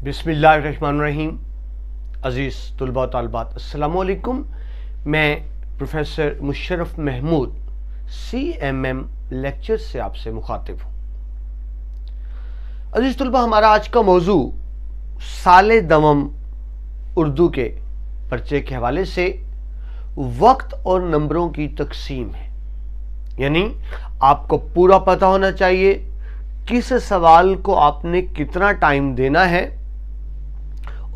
बिस्मिल्लाहिर्रहमानिर्रहीम। अज़ीज़ तुलबा तालिबात, अस्सलामुअलैकुम। मैं professor Musharraf Mahmood CMM lecture से आपसे मुखातिब हूँ। अज़ीज़ तुलबा, हमारा आज का मौजू साले दवम उर्दू के पर्चे के हवाले से वक्त और नंबरों की तकसीम है। यानी आपको पूरा पता होना चाहिए किस सवाल को आपने कितना टाइम देना है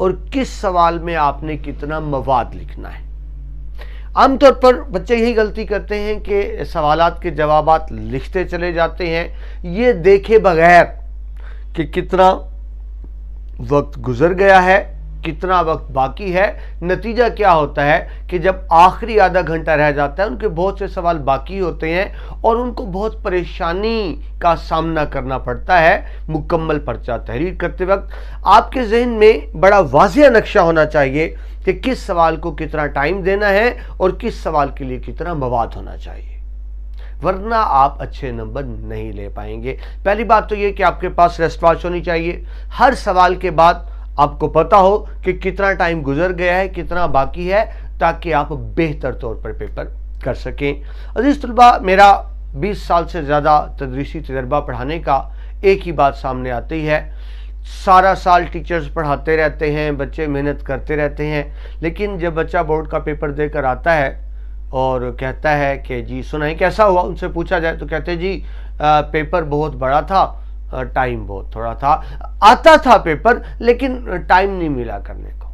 और किस सवाल में आपने कितना मवाद लिखना है। आमतौर पर बच्चे यही गलती करते हैं कि सवालात के जवाबात लिखते चले जाते हैं, ये देखे बगैर कि कितना वक्त गुजर गया है, कितना वक्त बाकी है। नतीजा क्या होता है कि जब आखिरी आधा घंटा रह जाता है, उनके बहुत से सवाल बाकी होते हैं और उनको बहुत परेशानी का सामना करना पड़ता है। मुकम्मल पर्चा तहरीर करते वक्त आपके जहन में बड़ा वाज़िह नक्शा होना चाहिए कि किस सवाल को कितना टाइम देना है और किस सवाल के लिए कितना मवाद होना चाहिए, वरना आप अच्छे नंबर नहीं ले पाएंगे। पहली बात तो ये कि आपके पास रेस्टवॉच होनी चाहिए। हर सवाल के बाद आपको पता हो कि कितना टाइम गुजर गया है, कितना बाकी है, ताकि आप बेहतर तौर पर पेपर कर सकें। अजीज तलबा, मेरा 20 साल से ज़्यादा तदरीसी तजर्बा पढ़ाने का एक ही बात सामने आती है। सारा साल टीचर्स पढ़ाते रहते हैं, बच्चे मेहनत करते रहते हैं, लेकिन जब बच्चा बोर्ड का पेपर देकर आता है और कहता है कि जी सुनाई कैसा हुआ, उनसे पूछा जाए तो कहते हैं जी पेपर बहुत बड़ा था, टाइम बहुत थोड़ा था। आता था पेपर लेकिन टाइम नहीं मिला करने को।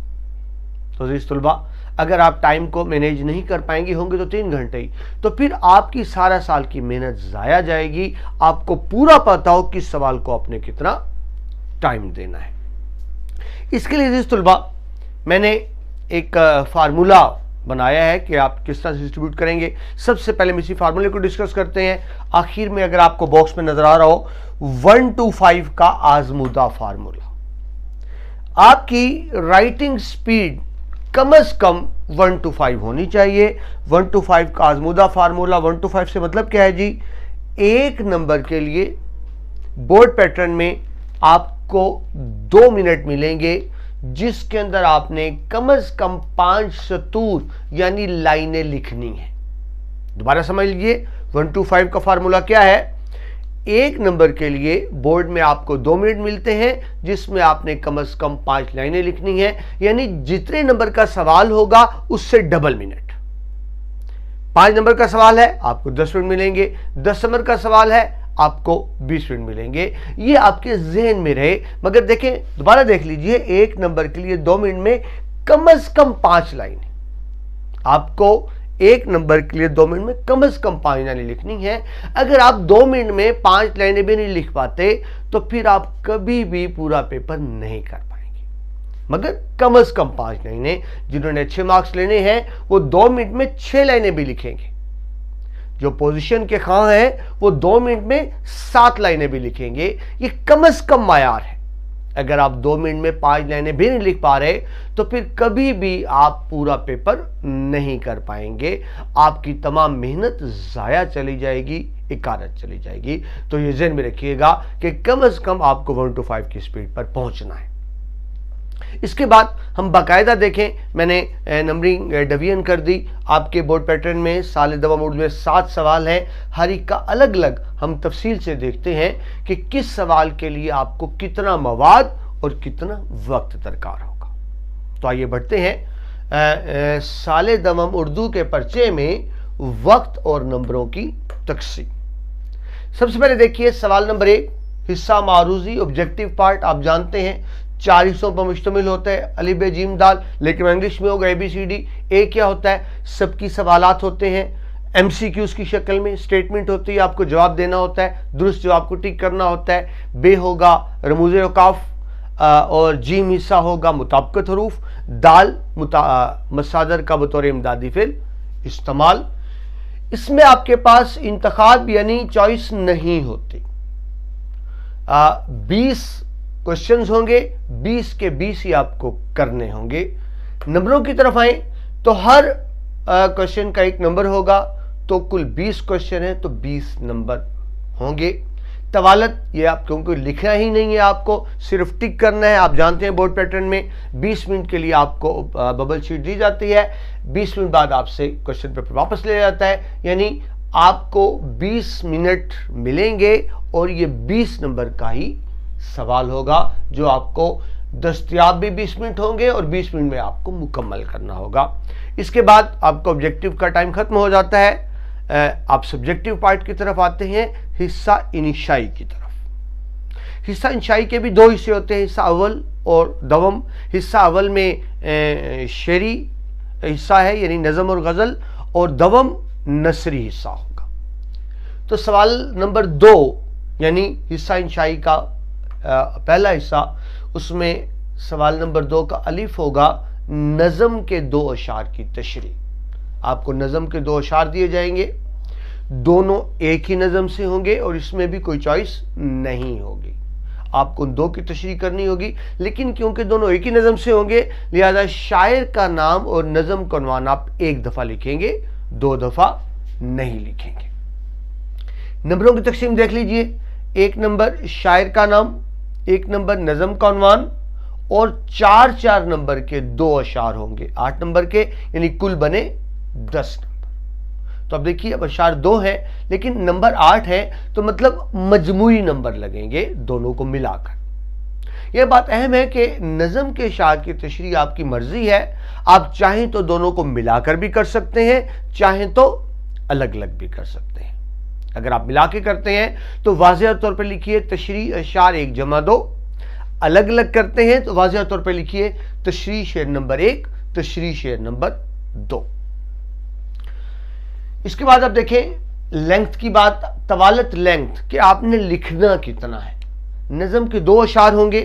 तो अज़ीज़ तुलबा, अगर आप टाइम को मैनेज नहीं कर पाएंगे, होंगे तो 3 घंटे ही, तो फिर आपकी सारा साल की मेहनत ज़ाया जाएगी। आपको पूरा पता हो किस सवाल को आपने कितना टाइम देना है। इसके लिए अज़ीज़ तुलबा, मैंने एक फार्मूला बनाया है कि आप किस तरह से डिस्ट्रीब्यूट करेंगे। सबसे पहले हम इसी फार्मूले को डिस्कस करते हैं। आखिर में अगर आपको बॉक्स में नजर आ रहा हो 1 to 5 का आजमूदा फार्मूला, आपकी राइटिंग स्पीड कम से कम 1 to 5 होनी चाहिए। 1 to 5 का आजमूदा फार्मूला, 1 to 5 से मतलब क्या है जी, एक नंबर के लिए बोर्ड पैटर्न में आपको 2 मिनट मिलेंगे, जिसके अंदर आपने कम से कम 5 सतूर यानी लाइनें लिखनी है। दोबारा समझ लीजिए, 1 to 5 का फार्मूला क्या है। एक नंबर के लिए बोर्ड में आपको 2 मिनट मिलते हैं, जिसमें आपने कम से कम 5 लाइनें लिखनी है। यानी जितने नंबर का सवाल होगा उससे डबल मिनट। 5 नंबर का सवाल है, आपको 10 मिनट मिलेंगे। 10 नंबर का सवाल है, आपको 20 मिनट मिलेंगे। ये आपके जहन में रहे। मगर देखें, दोबारा देख लीजिए, एक नंबर के लिए 2 मिनट में कम से कम 5 लाइनें। आपको एक नंबर के लिए 2 मिनट में कम से कम 5 लाइनें लिखनी है। अगर आप 2 मिनट में 5 लाइनें भी नहीं लिख पाते तो फिर आप कभी भी पूरा पेपर नहीं कर पाएंगे। मगर कम से कम 5 लाइनें। जिन्होंने अच्छे मार्क्स लेने हैं वो 2 मिनट में 6 लाइनें भी लिखेंगे। जो पोजीशन के खां हैं वो 2 मिनट में 7 लाइनें भी लिखेंगे। ये कम से कम मायार है। अगर आप 2 मिनट में 5 लाइनें भी नहीं लिख पा रहे तो फिर कभी भी आप पूरा पेपर नहीं कर पाएंगे। आपकी तमाम मेहनत ज़ाया चली जाएगी, इकारत चली जाएगी। तो ये ज़हन में रखिएगा कि कम से कम आपको 1 to 5 की स्पीड पर पहुंचना है। इसके बाद हम बाकायदा देखें, मैंने नंबरिंग डिवीजन कर दी। आपके बोर्ड पैटर्न में साले दवम उर्दू में 7 सवाल हैं। हर एक का अलग अलग हम तफसील से देखते हैं कि किस सवाल के लिए आपको कितना मवाद और कितना वक्त दरकार होगा। तो आइए बढ़ते हैं साले दवम उर्दू के पर्चे में वक्त और नंबरों की तकसीम। सबसे पहले देखिए सवाल नंबर 1, हिस्सा मारूजी ऑब्जेक्टिव पार्ट। आप जानते हैं 4 हिस्सों पर मुश्तमिल होता है, अली बे जीम दाल, लेकिन इंग्लिश में होगा ABCD। ए क्या होता है, सबकी सवालात होते हैं। MCQs की शक्ल में स्टेटमेंट होती है, आपको जवाब देना होता है, दुरुस्त जवाब को टिक करना होता है। बे होगा रमूज़े औकाफ और जीम हिस्सा होगा मुताबिकत हरूफ। दाल मसादर का बतौर इमदादी फिल इस्तेमाल। इसमें आपके पास इंतखाब यानी चॉइस नहीं होती। 20 क्वेश्चंस होंगे, 20 के 20 ही आपको करने होंगे। नंबरों की तरफ आए तो हर क्वेश्चन का 1 नंबर होगा, तो कुल 20 क्वेश्चन है तो 20 नंबर होंगे। तवालत ये आप क्योंकि लिखना ही नहीं है, आपको सिर्फ टिक करना है। आप जानते हैं बोर्ड पैटर्न में 20 मिनट के लिए आपको बबल शीट दी जाती है, 20 मिनट बाद आपसे क्वेश्चन पेपर वापस ले जाता है, यानी आपको 20 मिनट मिलेंगे और ये 20 नंबर का ही सवाल होगा जो आपको दस्तयाब भी 20 मिनट होंगे और 20 मिनट में आपको मुकम्मल करना होगा। इसके बाद आपको ऑब्जेक्टिव का टाइम खत्म हो जाता है। आप सब्जेक्टिव पार्ट की तरफ आते हैं, हिस्सा इंशाई की तरफ। हिस्सा इंशाई के भी 2 हिस्से होते हैं, हिस्सा अव्वल और दवम। हिस्सा अव्वल में शेरी हिस्सा है यानी नज़म और गज़ल, और दवम नसरी हिस्सा होगा। तो सवाल नंबर 2 यानी हिस्सा इंशाई का पहला हिस्सा, उसमें सवाल नंबर 2 का अलिफ होगा नज़म के 2 अशार की तशरीह। आपको नज़म के 2 अशार दिए जाएंगे, दोनों एक ही नज़म से होंगे और इसमें भी कोई चॉइस नहीं होगी। आपको 2 की तशरीह करनी होगी, लेकिन क्योंकि दोनों एक ही नज़म से होंगे लिहाजा शायर का नाम और नज़म का उन्वान आप 1 दफ़ा लिखेंगे, 2 दफ़ा नहीं लिखेंगे। नंबरों की तकसीम देख लीजिए, 1 नंबर शायर का नाम, 1 नंबर नज़म का उन्वान और 4 नंबर के 2 अशार होंगे, 8 नंबर के, यानी कुल बने 10 नंबर। तो अब देखिए अब अशार 2 है लेकिन नंबर 8 है, तो मतलब मजमूई नंबर लगेंगे दोनों को मिलाकर। यह बात अहम है कि नज़म के अशार की तशरीह आपकी मर्जी है, आप चाहें तो दोनों को मिलाकर भी कर सकते हैं, चाहें तो अलग अलग भी कर सकते हैं। अगर आप मिला के करते हैं तो वाज़ेह तौर पर लिखिए तशरीह अशार 1 जमा 2, अलग अलग करते हैं तो वाज़ेह तौर पर लिखिए तशरीह शेर नंबर 1, तशरीह शेर नंबर 2। इसके बाद आप देखें लेंथ की बात, तवालत लेंथ कि आपने लिखना कितना है। नज़म के 2 अशार होंगे,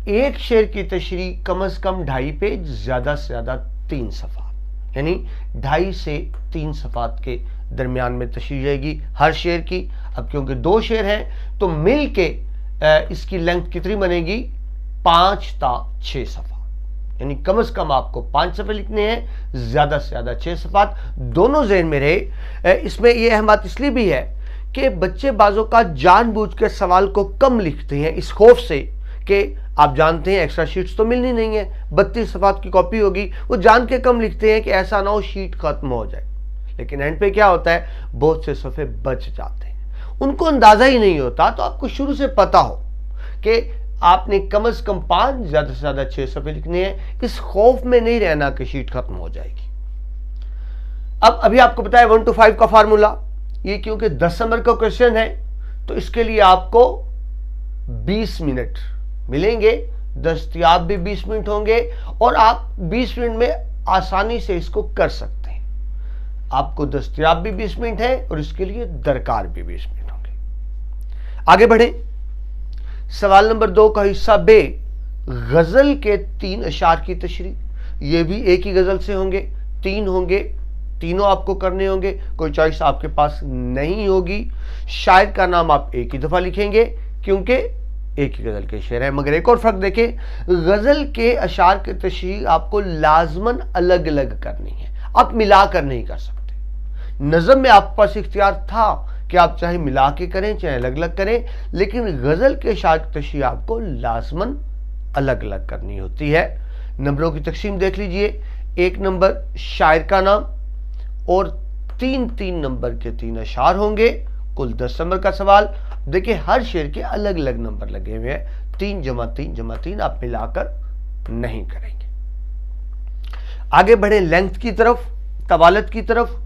एक शेर की तशरीह कम से कम 2.5 पेज, ज़्यादा से ज़्यादा 3 सफ़ात, यानी 2.5 से 3 सफ़ात के दरमियान में तशरीह जाएगी हर शेर की। अब क्योंकि 2 शेर हैं तो मिल के इसकी लेंथ कितनी बनेगी, 5 ता 6 सफ़ात, यानी कम से कम आपको 5 सफ़े लिखने हैं, ज़्यादा से ज़्यादा 6 सफ़ात, दोनों ज़हन में रहे। इसमें यह अहम बात इसलिए भी है कि बच्चे बाज़ों का जानबूझ के सवाल को कम लिखते हैं इस खौफ से कि आप जानते हैं एक्स्ट्रा शीट्स तो मिलनी नहीं है, 32 सफ़ात की कॉपी होगी, वो जान के कम लिखते हैं कि ऐसा ना हो शीट ख़त्म हो जाए। लेकिन एंड पे क्या होता है, बहुत से सफ़े बच जाते हैं, उनको अंदाज़ा ही नहीं होता। तो आपको शुरू से पता हो कि आपने कम से कम 5, ज़्यादा से ज़्यादा 6 सफ़े लिखने हैं, इस खौफ में नहीं रहना कि शीट खत्म हो जाएगी। अब अभी आपको पता है 1 to 5 का फार्मूला, ये क्योंकि 10 नंबर का क्वेश्चन है तो इसके लिए आपको 20 मिनट मिलेंगे, दस्तयाब भी 20 मिनट होंगे और आप 20 मिनट में आसानी से इसको कर सकते हैं। आपको दस्तयाब भी 20 मिनट है और इसके लिए दरकार भी 20 मिनट होंगे। आगे बढ़े, सवाल नंबर 2 का हिस्सा बे, गजल के 3 अशार की तशरीह। ये भी एक ही गजल से होंगे, 3 होंगे, तीनों आपको करने होंगे, कोई चॉइस आपके पास नहीं होगी। शायर का नाम आप एक ही दफा लिखेंगे क्योंकि एक ही गजल के शेर है। मगर एक और फर्क देखें, गजल के अशार की तशरीह आपको लाजमन अलग अलग करनी है, आप मिलाकर नहीं कर सकते। नज़म में आपके पास इख्तियार था कि आप चाहे मिला के करें चाहे अलग अलग करें, लेकिन गजल के अशार की तशरीह आपको लाजमन अलग अलग करनी होती है। नंबरों की तकसीम देख लीजिए, 1 नंबर शायर का नाम और 3 नंबर के 3 अशार होंगे, कुल 10 नंबर का सवाल। देखिए हर शेर के अलग अलग नंबर लगे हुए हैं, 3 जमा 3 जमा 3 आप मिलाकर नहीं करेंगे। आगे बढ़े लेंथ की तरफ, तवालत की तरफ,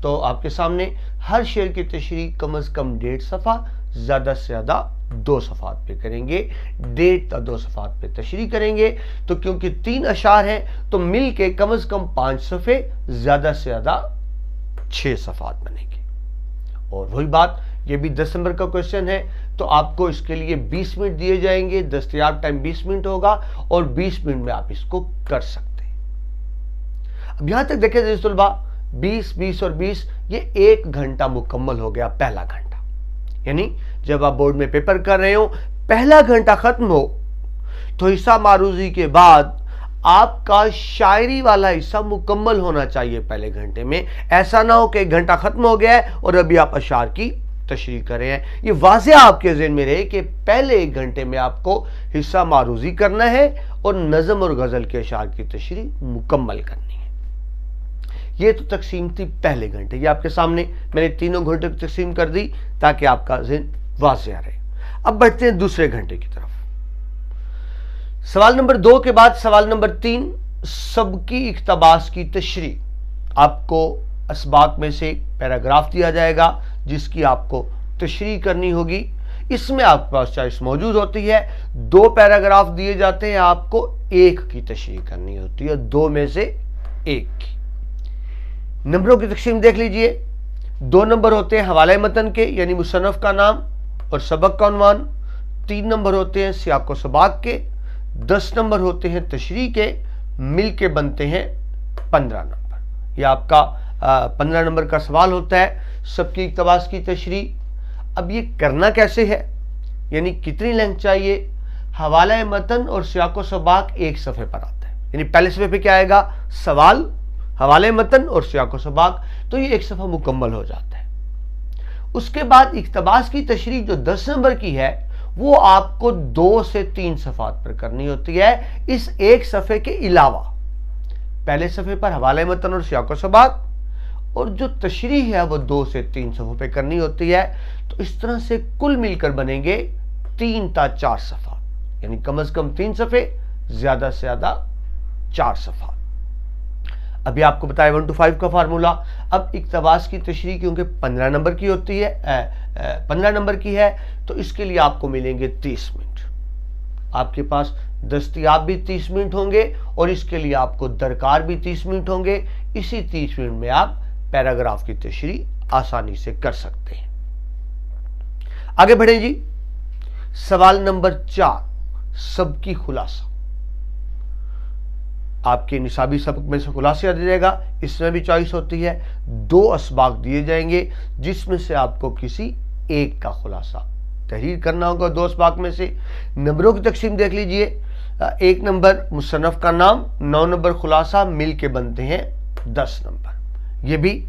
तो आपके सामने हर शेर की तशरीह कम से कम 1.5 सफ़ा, ज़्यादा से ज़्यादा 2 सफ़ात पे करेंगे, 1.5 या 2 सफ़ात पे तशरीह करेंगे। तो क्योंकि 3 अशार हैं तो मिल के कम से कम 5 सफ़े, ज़्यादा से ज़्यादा 6 सफ़ात बनेंगे। और वही बात, ये भी 10 नंबर का क्वेश्चन है तो आपको इसके लिए 20 मिनट दिए जाएंगे, दस्तयाब टाइम 20 मिनट होगा और 20 मिनट में आप इसको कर सकते हैं। अब यहां तक देखें तलबा, 20, 20 और 20, ये 1 घंटा मुकम्मल हो गया, पहला घंटा। यानी जब आप बोर्ड में पेपर कर रहे हो, पहला घंटा खत्म हो तो हिस्सा मारूजी के बाद आपका शायरी वाला हिस्सा मुकम्मल होना चाहिए पहले घंटे में। ऐसा ना हो कि 1 घंटा खत्म हो गया है और अभी आप अशार की تشریح کر رہے ہیں. یہ واضح آپ کے ذہن میں رہے کہ پہلے 1 گھنٹے میں آپ کو حصہ معروضی کرنا ہے اور نظم اور غزل کے اشعار کی تشریح مکمل کرنی ہے. یہ تو تقسیم تھی پہلے گھنٹے. یہ آپ کے سامنے میں نے تینوں گھنٹے کی تقسیم کر دی تاکہ آپ کا ذہن واضح رہے. اب بڑھتے ہیں دوسرے گھنٹے کی طرف. سوال نمبر 2 کے بعد سوال نمبر 3 سبکی اقتباس کی تشریح. آپ کو اسباق میں سے پیراگراف دیا جائے گا جس کی آپ کو تشریح کرنی ہوگی. اس میں آپ کے پاس چوائس موجود ہوتی ہے. 2 پیراگراف دیے جاتے ہیں, آپ کو 1 کی تشریح کرنی ہوتی ہے, 2 میں سے 1 کی. نمبروں کی تقسیم دیکھ لیجئے. 2 نمبر ہوتے ہیں حوالہ متن کے یعنی مصنف کا نام اور سبق کا عنوان. 3 نمبر ہوتے ہیں سیاق و سباق کے. 10 نمبر ہوتے ہیں تشریح کے. مل کے بنتے ہیں 15 نمبر. یہ آپ کا 15 نمبر کا سوال ہوتا ہے سب کی اقتباس کی تشریح. اب یہ کرنا کیسے ہے, یعنی کتنی لینتھ چاہیے. حوالہ متن اور سیاق و سباق ایک صفحے پر آتا ہے, یعنی پہلے صفحے پہ کیا آئے گا, سوال, حوالہ متن اور سیاق و سباق, تو یہ ایک صفحہ مکمل ہو جاتا ہے. اس کے بعد اقتباس کی تشریح جو 10 نمبر کی ہے وہ آپ کو 2 سے 3 صفحات پر کرنی ہوتی ہے اس ایک صفحے کے علاوہ. پہلے صفحے پر حوالہ متن اور سیاق و سباق, اور جو تشریح ہے وہ 2 سے 3 صفحوں پہ کرنی ہوتی ہے. تو اس طرح سے کل مل کر بنیں گے 3 تا 4 صفحات, یعنی کم از کم 3 صفحے, زیادہ سے زیادہ 4 صفحات. ابھی آپ کو بتایا 1 to 5 کا فارمولا. اب اقتباس کی تشریح کیونکہ 15 نمبر کی ہوتی ہے, 15 نمبر کی ہے, تو اس کے لیے آپ کو ملیں گے 30 منٹ. آپ کے پاس دستیاب بھی 30 منٹ ہوں گے اور اس کے لیے آپ کو درکار بھی 30 منٹ ہوں گے. اسی 30 منٹ میں آپ پیراگراف کی تشریح آسانی سے کر سکتے ہیں. آگے بڑھیں جی. سوال نمبر 4 سب کی خلاصہ. آپ کے نصابی سبق میں سے خلاصہ دیا جائے گا. اس میں بھی چوائس ہوتی ہے. 2 اسباق دیے جائیں گے جس میں سے آپ کو کسی ایک کا خلاصہ تحریر کرنا ہوگا. 2 اسباق میں سے. نمبروں کی تقسیم دیکھ لیجئے. 1 نمبر مصنف کا نام, 9 نمبر خلاصہ, مل کے بنتے ہیں 10 نمبر. یہ بھی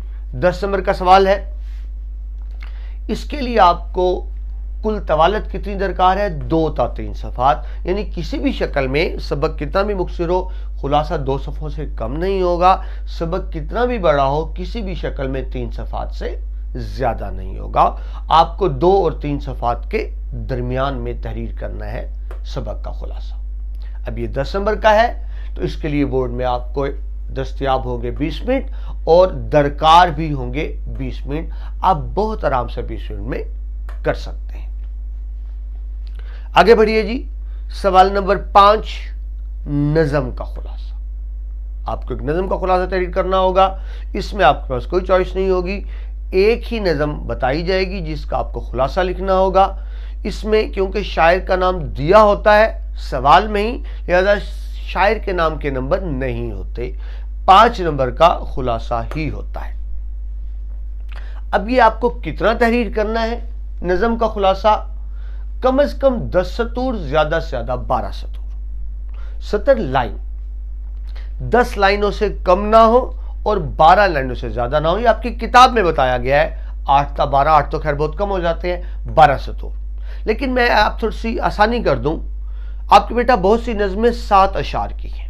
10 نمبر کا سوال ہے. اس کے لیے آپ کو کل طوالت کتنی درکار ہے, 2 تا 3 صفحات, یعنی کسی بھی شکل میں سبق کتنا بھی مختصر ہو خلاصہ 2 صفحوں سے کم نہیں ہوگا. سبق کتنا بھی بڑا ہو کسی بھی شکل میں 3 صفحات سے زیادہ نہیں ہوگا. آپ کو 2 اور 3 صفحات کے درمیان میں تحریر کرنا ہے سبق کا خلاصہ. اب یہ 10 نمبر کا ہے تو اس کے لیے بورڈ میں آپ کو دستیاب ہوں گے 20 منٹ اور درکار بھی ہوں گے 20 منٹ. آپ بہت آرام سے 20 منٹ میں کر سکتے ہیں. آگے بڑھیے جی. سوال نمبر 5 نظم کا خلاصہ. آپ کو ایک نظم کا خلاصہ تحریر کرنا ہوگا. اس میں آپ کے پاس کوئی چوائس نہیں ہوگی, ایک ہی نظم بتائی جائے گی جس کا آپ کو خلاصہ لکھنا ہوگا. اس میں کیونکہ شاعر کا نام دیا ہوتا ہے سوال میں ہی, لہذا شاعر کے نام کے نمبر نہیں ہوتے, 5 نمبر کا خلاصہ ہی ہوتا ہے. اب یہ آپ کو کتنا تحریر کرنا ہے نظم کا خلاصہ, کم از کم 10 سطور, زیادہ سے زیادہ 12 سطور. سطر لائن 10 لائنوں سے کم نہ ہو اور 12 لائنوں سے زیادہ نہ ہو. یہ آپ کی کتاب میں بتایا گیا ہے 8 تا 12, 8 تو خیر بہت کم ہو جاتے ہیں, 12 سطور. لیکن میں آپ تھوڑی سی آسانی کر دوں, آپ کے بیٹا بہت سی نظمیں 7 اشعار کی ہیں,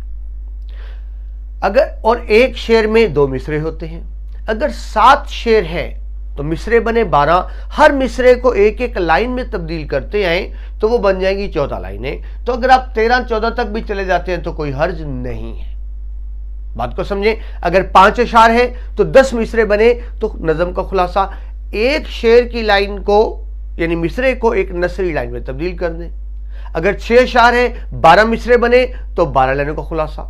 اگر اور ایک شعر میں 2 مصرے ہوتے ہیں. اگر 7 شعر ہیں تو مصرے بنے 12, ہر مصرے کو ایک ایک لائن میں تبدیل کرتے آئیں تو وہ بن جائیں گی 14 لائنیں. تو اگر آپ 13-14 تک بھی چلے جاتے ہیں تو کوئی حرج نہیں ہے. بات کو سمجھیں. اگر 5 اشعار ہیں تو 10 مصرے بنے تو نظم کا خلاصہ ایک شعر کی لائن کو یعنی مصرے کو ایک نثری لائن میں تبدیل کر دیں. اگر 6 اشعار ہیں 12 مصرے بنے تو 12 لائنوں کا خلاصہ,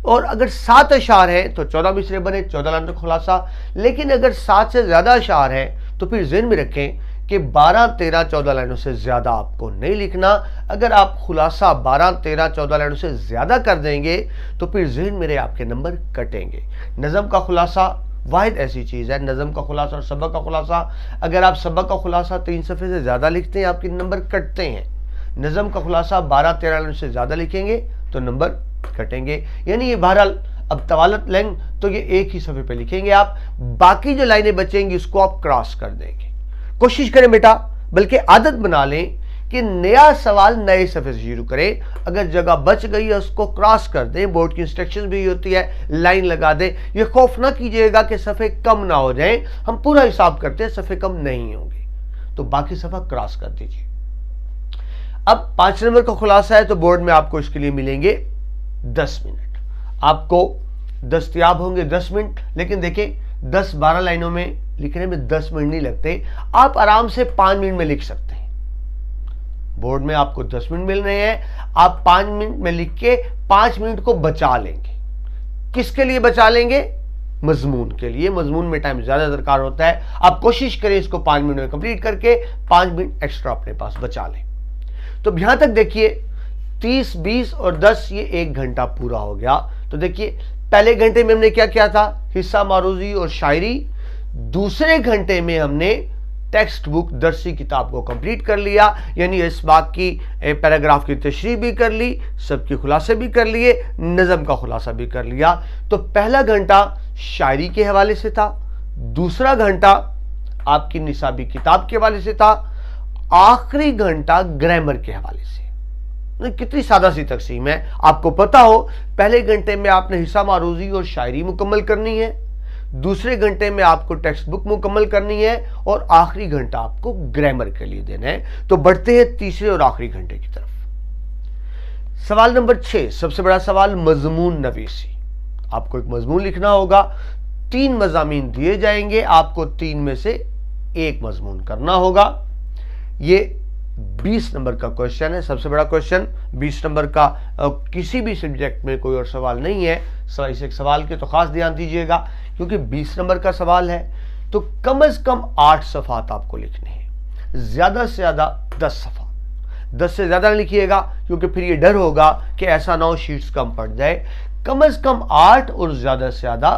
اور اگر 7 اشعار ہیں تو 14 مصرے بنے 14 لائنوں کا خلاصہ. لیکن اگر 7 سے زیادہ اشعار ہیں تو پھر ذہن میں رکھیں کہ 12, 13, 14 لائنوں سے زیادہ آپ کو نہیں لکھنا. اگر آپ خلاصہ 12, 13, 14 لائنوں سے زیادہ کر دیں گے تو پھر ذہن میں آپ کے نمبر کٹیں گے. نظم کا خلاصہ واحد ایسی چیز ہے, نظم کا خلاصہ اور سبق کا خلاصہ. اگر آپ سبق کا خلاصہ 3 صفحے سے زیادہ لکھتے ہیں آپ کے نمبر کٹتے ہیں. نظم کا خلاصہ 12, 13 لائنوں سے زیادہ لکھیں گے تو نمبر کٹیں گے. یعنی یہ بہرحال اب طوالت لینگ تو یہ ایک ہی صفحے پہ لکھیں گے آپ, باقی جو لائنیں بچیں گی اس کو آپ کراس کر دیں گے. कोशिश करें बेटा, बल्कि आदत बना लें कि नया सवाल नए सफ़े से शुरू करें। अगर जगह बच गई है उसको क्रॉस कर दें, बोर्ड की इंस्ट्रक्शन भी होती है, लाइन लगा दें। ये खौफ ना कीजिएगा कि सफ़े कम ना हो जाएं, हम पूरा हिसाब करते हैं सफ़े कम नहीं होंगे, तो बाकी सफ़ा क्रॉस कर दीजिए। अब 5 नंबर का खुलासा है, तो बोर्ड में आपको इसके लिए मिलेंगे 10 मिनट। आपको दस्तयाब होंगे 10 मिनट, लेकिन देखिए 10-12 लाइनों में लिखने में 10 मिनट नहीं लगते, आप आराम से 5 मिनट में लिख सकते हैं। बोर्ड में आपको 10 मिनट मिल रहे हैं, आप 5 मिनट में लिख के 5 मिनट को बचा लेंगे। किसके लिए बचा लेंगे? मजमून के लिए। मजमून में टाइम ज्यादा दरकार होता है, आप कोशिश करें इसको 5 मिनट में कंप्लीट करके 5 मिनट एक्स्ट्रा अपने पास बचा लें। तो यहां तक देखिए 30, 20 और 10, ये 1 घंटा पूरा हो गया। तो देखिए पहले घंटे में हमने क्या किया था? हिस्सा मारूजी और शायरी। दूसरे घंटे में हमने टेक्स्ट बुक दरसी किताब को कंप्लीट कर लिया, यानी इस बात की पैराग्राफ की तशरीह भी कर ली, सबके खुलासे भी कर लिए, नज़म का खुलासा भी कर लिया। तो पहला घंटा शायरी के हवाले से था, दूसरा घंटा आपकी निसाबी किताब के हवाले से था, आखिरी घंटा ग्रामर के हवाले से। कितनी सादा सी तकसीम है। आपको पता हो पहले घंटे में आपने हिस्सा मारूजी और शायरी मुकम्मल करनी है, दूसरे घंटे में आपको टेक्स्ट बुक मुकम्मल करनी है, और आखिरी घंटा आपको ग्रामर के लिए देना है। तो बढ़ते हैं तीसरे और आखिरी घंटे की तरफ। सवाल नंबर 6, सबसे बड़ा सवाल, मजमून नवीसी। आपको एक मजमून लिखना होगा, 3 मज़ामीन दिए जाएंगे, आपको 3 में से 1 मजमून करना होगा। ये 20 नंबर का क्वेश्चन है, सबसे बड़ा क्वेश्चन। 20 नंबर का किसी भी सब्जेक्ट में कोई और सवाल नहीं है, इस एक सवाल के तो खास ध्यान दीजिएगा, क्योंकि 20 नंबर का सवाल है। तो कम से कम 8 सफ़ात आपको लिखने हैं, ज्यादा से ज्यादा 10 सफ़ात। 10 से ज्यादा लिखिएगा, क्योंकि फिर ये डर होगा कि ऐसा ना हो शीट्स कम पड़ जाए। कम से कम 8 और ज्यादा से ज्यादा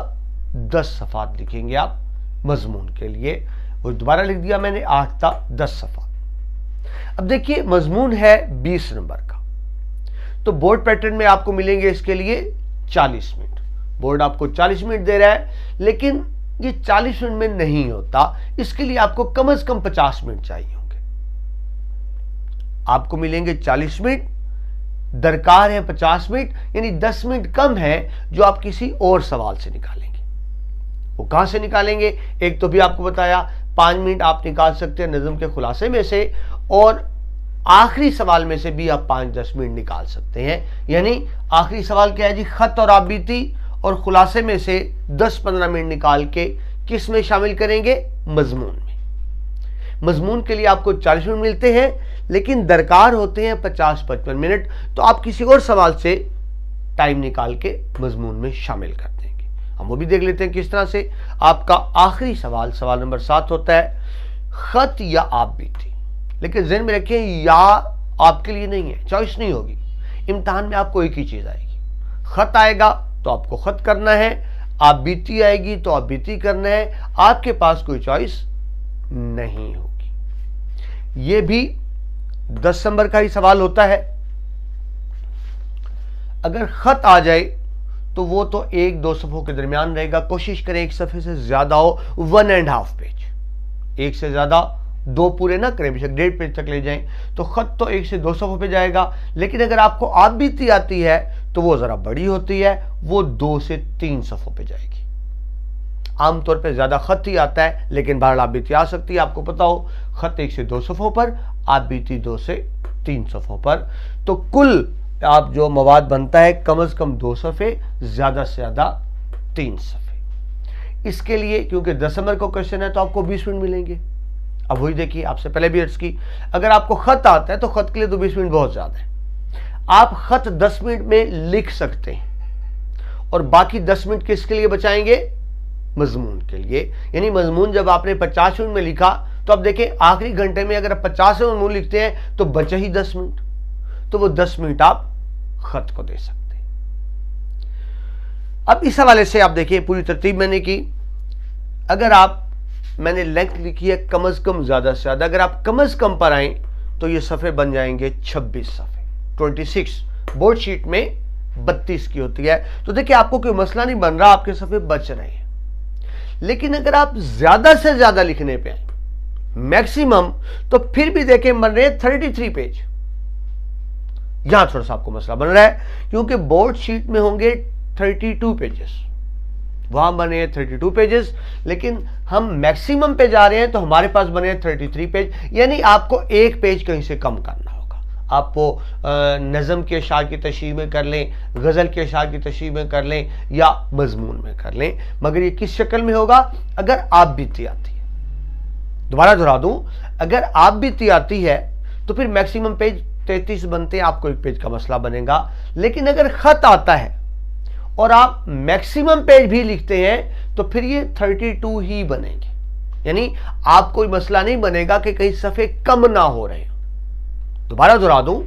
10 सफ़ात लिखेंगे आप मजमून के लिए। वो दोबारा लिख दिया मैंने, 8 था 10 सफ़ात। अब देखिए मजमून है 20 नंबर का, तो बोर्ड पैटर्न में आपको मिलेंगे इसके लिए 40 मिनट। बोर्ड आपको 40 मिनट दे रहा है, लेकिन ये 40 मिनट में नहीं होता, इसके लिए आपको कम से कम 50 मिनट चाहिए होंगे। आपको मिलेंगे 40 मिनट, दरकार है 50 मिनट, यानी 10 मिनट कम है जो आप किसी और सवाल से निकालेंगे। वो कहां से निकालेंगे? एक तो भी आपको बताया, 5 मिनट आप निकाल सकते हैं नज़म के खुलासे में से, और आखिरी सवाल में से भी आप 5-10 मिनट निकाल सकते हैं। यानी आखिरी सवाल क्या है जी? खत और आबीती, और खुलासे में से 10-15 मिनट निकाल के किस में शामिल करेंगे? मजमून में। मजमून के लिए आपको 40 मिनट मिलते हैं, लेकिन दरकार होते हैं 50-55 मिनट, तो आप किसी और सवाल से टाइम निकाल के मजमून में शामिल कर देंगे। हम वो भी देख लेते हैं किस तरह से। आपका आखिरी सवाल, सवाल नंबर 7 होता है, खत या आबीती। लेकिन ज़हन में रखें, या आपके लिए नहीं है, चॉइस नहीं होगी। इम्तिहान में आपको एक ही चीज आएगी, खत आएगा तो आपको खत करना है, आप बीती आएगी तो आप बीती करना है, आपके पास कोई चॉइस नहीं होगी। यह भी 10 नंबर का ही सवाल होता है। अगर खत आ जाए तो वो तो 1-2 सफ़ों के दरमियान रहेगा। कोशिश करें एक सफ़े से ज्यादा हो, 1.5 पेज। एक से ज्यादा 2 पूरे ना करें, बेशक 1.5 पेज तक ले जाएं, तो खत तो 1 से 2 सफ़ों पे जाएगा। लेकिन अगर आपको आप बीती आती है तो वो जरा बड़ी होती है, वो 2 से 3 सफ़ों पे जाएगी। आमतौर पे ज्यादा खत ही आता है, लेकिन बहरहाल आप बीती आ सकती है। आपको पता हो खत 1 से 2 सफ़ों पर, आप बीती 2 से 3 सफ़ों पर। तो कुल आप जो मवाद बनता है कम से कम 2 सफ़े, ज्यादा से ज्यादा 3 सफ़े। इसके लिए क्योंकि 10 नंबर का क्वेश्चन है तो आपको 20 मिनट मिलेंगे। अब वही देखिए, आपसे पहले भी अर्ज की, अगर आपको खत आता है तो खत के लिए तो 20 मिनट बहुत ज्यादा है। आप खत 10 मिनट में लिख सकते हैं, और बाकी 10 मिनट किसके लिए बचाएंगे? मजमून के लिए। यानी मजमून जब आपने 50 मिनट में लिखा, तो अब देखें आखिरी घंटे में अगर आप 50 मजमून लिखते हैं तो बचे ही 10 मिनट, तो वो 10 मिनट आप खत को दे सकते हैं। अब इस हवाले से आप देखिए, पूरी तरतीब मैंने की। अगर आप, मैंने लेंथ लिखी है कम से कम ज्यादा से ज्यादा, अगर आप कम से कम पर आए तो ये सफ़े बन जाएंगे 26 सफ़े। 26 बोर्ड शीट में 32 की होती है। तो देखिए आपको कोई मसला नहीं बन रहा, आपके सफ़े बच रहे हैं। लेकिन अगर आप ज्यादा से ज्यादा लिखने पे आए, मैक्सिमम तो फिर भी देखें बन रहे हैं 33 पेज। यहां थोड़ा सा आपको मसला बन रहा है क्योंकि बोर्ड शीट में होंगे 32 पेजेस, वहां बने हैं 32 पेजेस, लेकिन हम मैक्सिमम पे जा रहे हैं तो हमारे पास बने हैं 33 पेज। यानी आपको एक पेज कहीं से कम करना होगा। आप वो नज़म के अशार की तशरीह में कर लें, गज़ल के अशार की तशरीह में कर लें या मजमून में कर लें, मगर ये किस शक्ल में होगा? अगर आप बीती आती है, दोबारा दोहरा दूं, अगर आप बीती आती है तो फिर मैक्सिमम पेज 33 बनते हैं, आपको एक पेज का मसला बनेगा। लेकिन अगर खत आता है और आप मैक्सिमम पेज भी लिखते हैं तो फिर ये 32 ही बनेंगे। यानी आप कोई मसला नहीं बनेगा कि कहीं सफ़े कम ना हो रहे हो। दोबारा दोहरा दूं,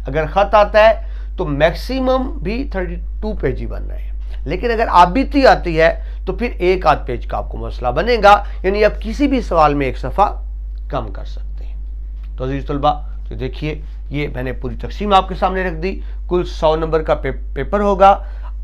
अगर खत आता है तो मैक्सिमम भी 32 पेज ही बन रहे हैं, लेकिन अगर आप बीती आती है तो फिर एक आध पेज का आपको मसला बनेगा। यानी आप किसी भी सवाल में एक सफ़ा कम कर सकते हैं। तो अजीज तलबा, तो देखिए ये मैंने पूरी तकसीम आपके सामने रख दी। कुल 100 नंबर का पेपर होगा।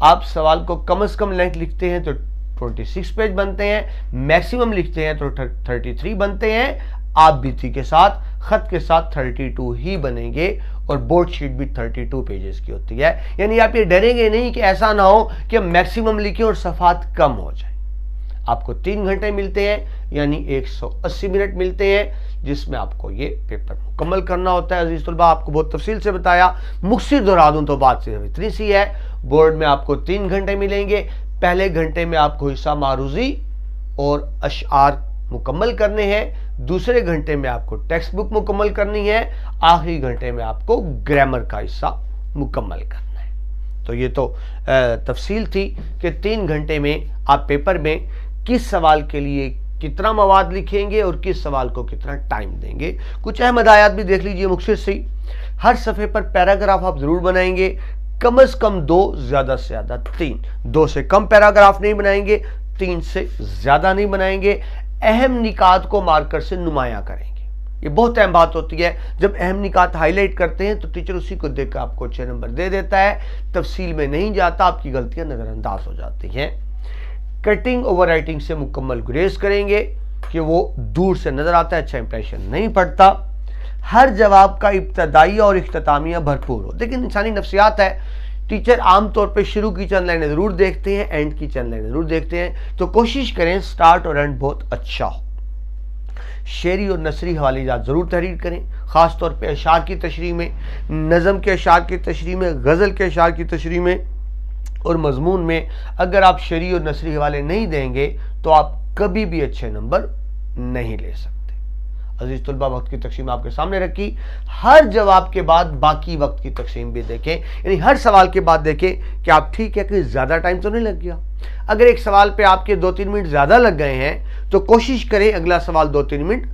आप सवाल को कम से कम लेंथ लिखते हैं तो 26 पेज बनते हैं, मैक्सिमम लिखते हैं तो 33 बनते हैं। आप बीती के साथ, खत के साथ 32 ही बनेंगे और बोर्ड शीट भी 32 पेजेस की होती है। यानी आप ये डरेंगे नहीं कि ऐसा ना हो कि हम मैक्सिमम लिखें और सफ़ात कम हो जाए। आपको 3 घंटे मिलते हैं, यानी 180 मिनट मिलते हैं, जिसमें आपको ये पेपर मुकम्मल करना होता है। अजीज तलबा, आपको बहुत तफसील से बताया, मुख्तसर दोहरा दूं तो बात सिर्फ इतनी सी है। बोर्ड में आपको 3 घंटे मिलेंगे। पहले घंटे में आपको हिस्सा मारूजी और अशआर मुकम्मल करने हैं, दूसरे घंटे में आपको टेक्स्ट बुक मुकम्मल करनी है, आखिरी घंटे में आपको ग्रामर का हिस्सा मुकम्मल करना है। तो ये तो तफसील थी कि 3 घंटे में आप पेपर में किस सवाल के लिए कितना मवाद लिखेंगे और किस सवाल को कितना टाइम देंगे। कुछ अहम हदायत भी देख लीजिए मुख्तसर सी। हर सफ़े पर पैराग्राफ आप ज़रूर बनाएंगे, कम से कम 2, ज़्यादा से ज़्यादा 3। 2 से कम पैराग्राफ नहीं बनाएंगे, 3 से ज़्यादा नहीं बनाएंगे। अहम निकात को मार्कर से नुमाया करेंगे। ये बहुत अहम बात होती है। जब अहम निकात हाईलाइट करते हैं तो टीचर उसी को देखकर आपको अच्छे नंबर दे देता है, तफसील में नहीं जाता, आपकी गलतियां नज़रअंदाज हो जाती हैं। कटिंग ओवर राइटिंग से मुकम्मल गुरेज करेंगे कि वो दूर से नजर आता है, अच्छा इंप्रेशन नहीं पड़ता। हर जवाब का इब्तदाई और इख्तितामिया भरपूर हो। लेकिन इंसानी नफ्सियात है, टीचर आमतौर पे शुरू की चंद लाइनें ज़रूर देखते हैं, एंड की चंद लाइनें ज़रूर देखते हैं। तो कोशिश करें स्टार्ट और एंड बहुत अच्छा हो। शेरी और नसरी हवाले जात ज़रूर तहरीर करें, ख़ास तौर पे अशार की तशरीह में, नज़म के अशार की तशरीह में, गज़ल के अशार की तशरीह में और मजमून में। अगर आप शेरी और नसरी हवाले नहीं देंगे तो आप कभी भी अच्छे नंबर नहीं ले सकते। अजीज तलबा, वक्त की तकसीम आपके सामने रखी। हर जवाब के बाद बाकी वक्त की तकसीम भी देखें, यानी हर सवाल के बाद देखें कि आप ठीक है कि ज़्यादा टाइम तो नहीं लग गया। अगर एक सवाल पे आपके 2-3 मिनट ज़्यादा लग गए हैं तो कोशिश करें अगला सवाल 2-3 मिनट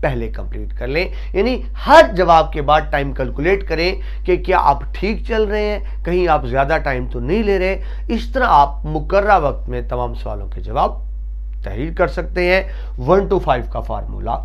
पहले कंप्लीट कर लें। यानी हर जवाब के बाद टाइम कैलकुलेट करें कि क्या आप ठीक चल रहे हैं, कहीं आप ज़्यादा टाइम तो नहीं ले रहे। इस तरह आप मुकर्रा वक्त में तमाम सवालों के जवाब तहरीर कर सकते हैं। 1 to 5 का फार्मूला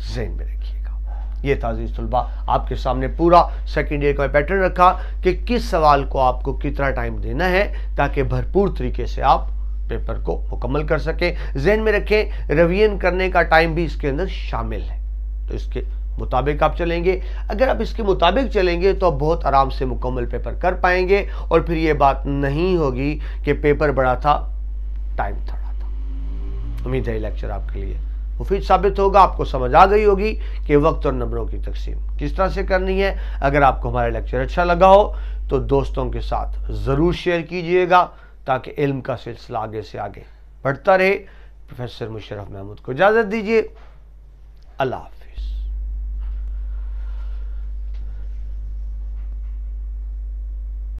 ज़हन में रखिएगा। ये था अज़ीज़ तलबा, आपके सामने पूरा सेकंड ईयर का पैटर्न रखा कि किस सवाल को आपको कितना टाइम देना है ताकि भरपूर तरीके से आप पेपर को मुकम्मल कर सकें। ज़हन में रखें, रिवीजन करने का टाइम भी इसके अंदर शामिल है, तो इसके मुताबिक आप चलेंगे। अगर आप इसके मुताबिक चलेंगे तो आप बहुत आराम से मुकम्मल पेपर कर पाएंगे और फिर ये बात नहीं होगी कि पेपर बड़ा था, टाइम थोड़ा था। उम्मीद है लेक्चर आपके लिए मुफीद साबित होगा, आपको समझ आ गई होगी कि वक्त और नंबरों की तकसीम किस तरह से करनी है। अगर आपको हमारा लेक्चर अच्छा लगा हो तो दोस्तों के साथ ज़रूर शेयर कीजिएगा ताकि इल्म का सिलसिला आगे से आगे बढ़ता रहे। प्रोफेसर मुशर्रफ महमूद को इजाज़त दीजिए। अल्लाह हाफ़िज़।